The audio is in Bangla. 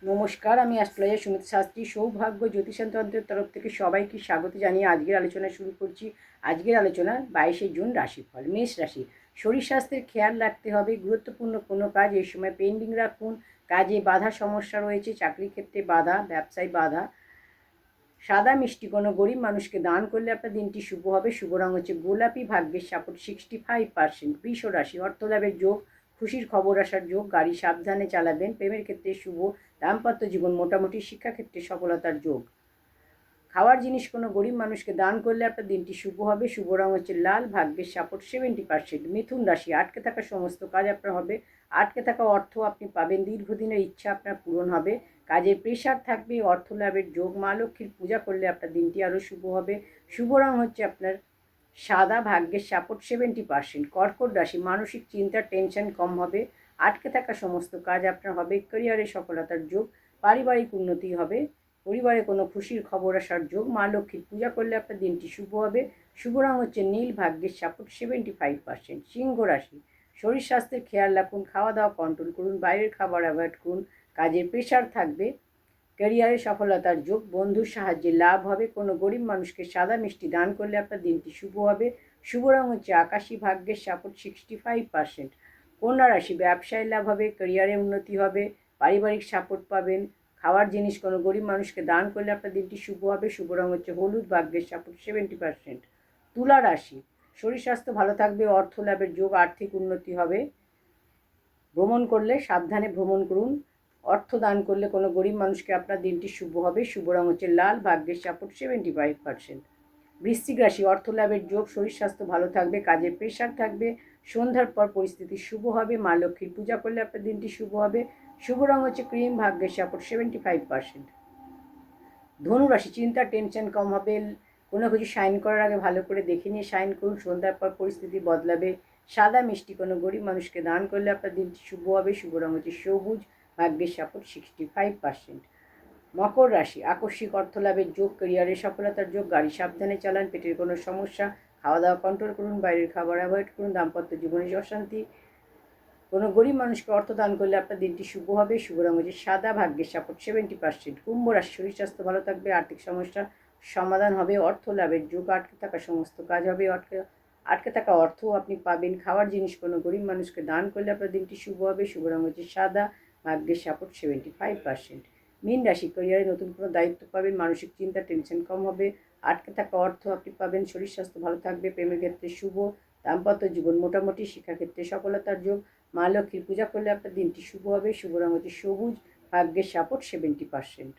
নমস্কার, আমি অ্যাস্ট্রোলজার সুমিত শাস্ত্রী। সৌভাগ্য জ্যোতিষতন্ত্রের তরফ থেকে সবাইকে স্বাগত জানিয়ে আজকের আলোচনা শুরু করছি। আজকের আলোচনা 22শে জুন রাশিফল। মেষ রাশি। শরীর স্বাস্থ্যের খেয়াল রাখতে হবে। গুরুত্বপূর্ণ কোনো কাজ এই সময় পেন্ডিং রাখুন। কাজে বাধা সমস্যা রয়েছে, চাকরি ক্ষেত্রে বাধা, ব্যবসায় বাধা। সাদা মিষ্টি কোনো গরিব মানুষকে দান করলে আপনার দিনটি শুভ হবে। শুভ রঙ হচ্ছে গোলাপি। ভাগ্যের সাপোর্ট 65%। বৃষ রাশি। অর্থলাভের যোগ, খুশির খবর আসার যোগ। গাড়ি সাবধানে চালাবেন। প্রেমের ক্ষেত্রে শুভ। দাম্পত্য জীবন মোটামুটি। শিক্ষাক্ষেত্রে সফলতার যোগ। খাওয়ার জিনিস কোনো গরিব মানুষকে দান করলে আপনার দিনটি শুভ হবে। শুভ রঙ হচ্ছে লাল। ভাগ্যের সাপোর্ট 70%। মিথুন রাশি। আটকে থাকা সমস্ত কাজ আপনার হবে। আটকে থাকা অর্থ আপনি পাবেন। দীর্ঘদিনের ইচ্ছা আপনার পূরণ হবে। কাজের প্রেশার থাকবে। অর্থ লাভের যোগ। মা লক্ষ্মীর পূজা করলে আপনার দিনটি আরও শুভ হবে। শুভ রঙ হচ্ছে আপনার সাদা। ভাগ্যের সাপোর্ট 70%। কর্কট রাশি। মানসিক চিন্তা, টেনশন কম হবে। আটকে থাকা সমস্ত কাজ আপনার হবে। ক্যারিয়ারে সফলতার যোগ। পারিবারিক উন্নতি হবে। পরিবারে কোনো খুশির খবর আসার যোগ। মা লক্ষ্মীর পূজা করলে আপনার দিনটি শুভ হবে। শুভ রঙ হচ্ছে নীল। ভাগ্যের সাপোর্ট 75%। সিংহ রাশি। শরীর স্বাস্থ্যের খেয়াল রাখুন। খাওয়া দাওয়া কন্ট্রোল করুন। বাইরের খাবার অ্যাভয়েড করুন। কাজের প্রেশার থাকবে। ক্যারিয়ারে সফলতার যোগ। বন্ধুর সাহায্যে লাভ হবে। কোনো গরিব মানুষকে সাদা মিষ্টি দান করলে আপনার দিনটি শুভ হবে। শুভ রঙ হচ্ছে আকাশী। ভাগ্যের সাপোর্ট 65%। কন্যা রাশি। ব্যবসায় লাভ হবে। ক্যারিয়ারে উন্নতি হবে। পারিবারিক সাপোর্ট পাবেন। খাওয়ার জিনিস কোনো গরিব মানুষকে দান করলে আপনার দিনটি শুভ হবে। শুভ রঙ হচ্ছে হলুদ। ভাগ্যের সাপোর্ট 70%। তুলা রাশি। শরীর স্বাস্থ্য ভালো থাকবে। অর্থ লাভের যোগ। আর্থিক উন্নতি হবে। ভ্রমণ করলে সাবধানে ভ্রমণ করুন। অর্থ দান করলে কোনো গরিব মানুষকে আপনার দিনটি শুভ হবে। শুভ রঙ হচ্ছে লাল। ভাগ্যের সাপোর্ট 75%। বৃশ্চিক রাশি। অর্থ লাভের যোগ। শরীর স্বাস্থ্য ভালো থাকবে। কাজের প্রেশার থাকবে। সন্ধ্যার পর পরিস্থিতি শুভ হবে। মা লক্ষ্মীর পূজা করলে আপনার দিনটি শুভ হবে। শুভ রঙ হচ্ছে ক্রিম। ভাগ্যের সাপোর্ট 75%। ধনুরাশি। চিন্তা, টেনশন কম হবে। কোনো কিছু সাইন করার আগে ভালো করে দেখে নিয়ে সাইন করুন। সন্ধ্যার পর পরিস্থিতি বদলাবে। সাদা মিষ্টি কোনো গরিব মানুষকে দান করলে আপনার দিনটি শুভ হবে। শুভ রঙ হচ্ছে সবুজ। ভাগ্যের সাপোর্ট 65%। মকর রাশি। আকস্মিক অর্থ লাভের যোগ। ক্যারিয়ারে সফলতার যোগ। গাড়ি সাবধানে চালান। পেটের কোনো সমস্যা, খাওয়া দাওয়া কন্ট্রোল করুন। বাইরের খাবার অ্যাভয়েড করুন। দাম্পত্য জীবনে অশান্তি। কোনো গরিব মানুষকে অর্থ দান করলে আপনার দিনটি শুভ হবে। শুভ রঙ হচ্ছে সাদা। ভাগ্যের সাপোর্ট 70%। কুম্ভ রাশি। শরীর স্বাস্থ্য ভালো থাকবে। আর্থিক সমস্যার সমাধান হবে। অর্থ লাভের যোগ। আটকে থাকা সমস্ত কাজ হবে। আটকে থাকা অর্থ আপনি পাবেন। খাওয়ার জিনিস কোনো গরিব মানুষকে দান করলে আপনার দিনটি শুভ হবে। শুভ রঙ হচ্ছে সাদা। ভাগ্যের সাপোর্ট 75%। মীন রাশি। ক্যারিয়ারে নতুন কোনো দায়িত্ব পাবেন। মানসিক চিন্তা, টেনশন কম হবে। আটকে থাকা অর্থ আপনি পাবেন। শরীর স্বাস্থ্য ভালো থাকবে। প্রেমের ক্ষেত্রে শুভ। দাম্পত্য জীবন মোটামুটি। শিক্ষাক্ষেত্রে সফলতার যোগ। মা লক্ষ্মীর পূজা করলে আপনার দিনটি শুভ হবে। শুভ রঙ হচ্ছে সবুজ। ভাগ্যের সাপোর্ট 70%।